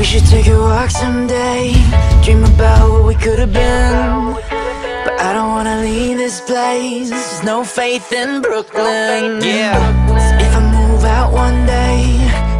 We should take a walk someday, dream about what we could have been. But I don't wanna leave this place, there's no faith in Brooklyn. Yeah. If I move out one day,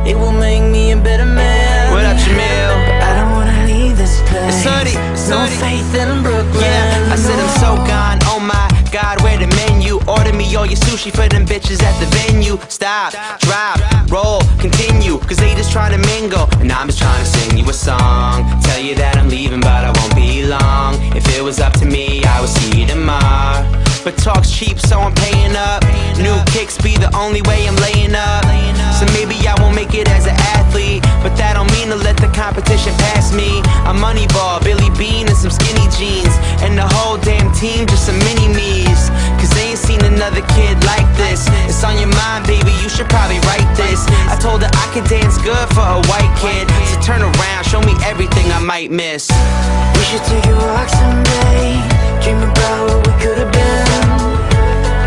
it will make me a better man. What up, Jamil? But I don't wanna leave this place, It's Hoodie, there's no Hoodie. faith in Brooklyn. Yeah, I said I'm so gone, oh my God, where the menu? Order me all your sushi for them bitches at the venue. Stop, drop, roll, continue, cause they just trying to mingle, and I'm just trying to sing you a song. Tell you that I'm leaving, but I won't be long. If it was up to me, I would see you tomorrow. But talk's cheap, so I'm paying up. New kicks be the only way I'm laying up. So maybe I won't make it as an athlete, but that don't mean to let the competition pass me. I'm Moneyball, Billy Bean, and some skinny jeans, and the whole damn team just some mini-me's. Cause they ain't seen another kid like this. It's on your mind, baby, you should probably write this. I told her I could dance good for a white kid, so turn around, show me everything I might miss. We should take a walk someday, dream about what we could have been.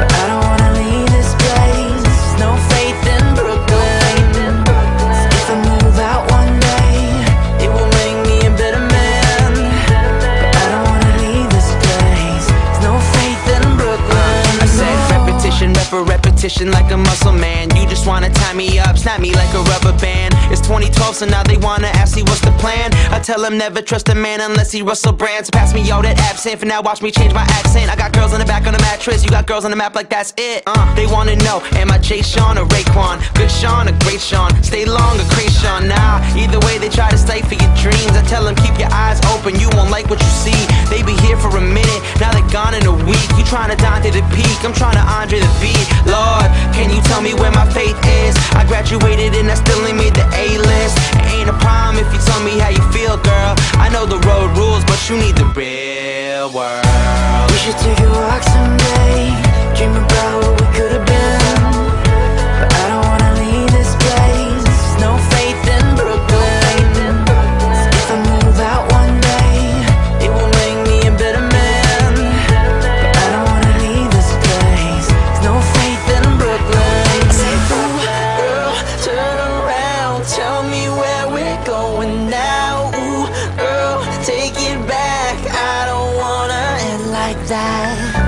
But I don't wanna leave this place, there's no faith in Brooklyn. If I move out one day, it will make me a better man. But I don't wanna leave this place, there's no faith in Brooklyn. I said repetition, repetition like a muscle man. You just wanna tie me up, snap me like a rubber band. It's 2012, so now they wanna ask me what's the plan. I tell them never trust a man unless he Russell Brand. So pass me all that absinthe, for now watch me change my accent. I got girls on the back on the mattress, you got girls on the map like that's it. They wanna know, am I Jay Sean or Raekwon? Good Sean or great Sean? Stay long or Krayshawn? Nah, either way they try to stay for your dreams. I tell them keep your eyes open, you won't like what you see. They be here for a minute, now they're gone in a week. You tryna Dante the peak, I'm tryna Andre the beat. Lord, can you tell me where my faith is? I graduated and I still ain't made the A-list. It ain't a problem if you tell me how you feel, girl. I know the road rules, but you need the real world. We should take a walk someday, dream about what we could have been. But I don't wanna leave this place, there's no faith in Brooklyn. If I move out one day, it will make me a better man. But I don't wanna leave this place, there's no faith in Brooklyn. I say, ooh, girl, turn around, tell me where we're going now. Ooh, girl, take it back, I don't wanna end like that.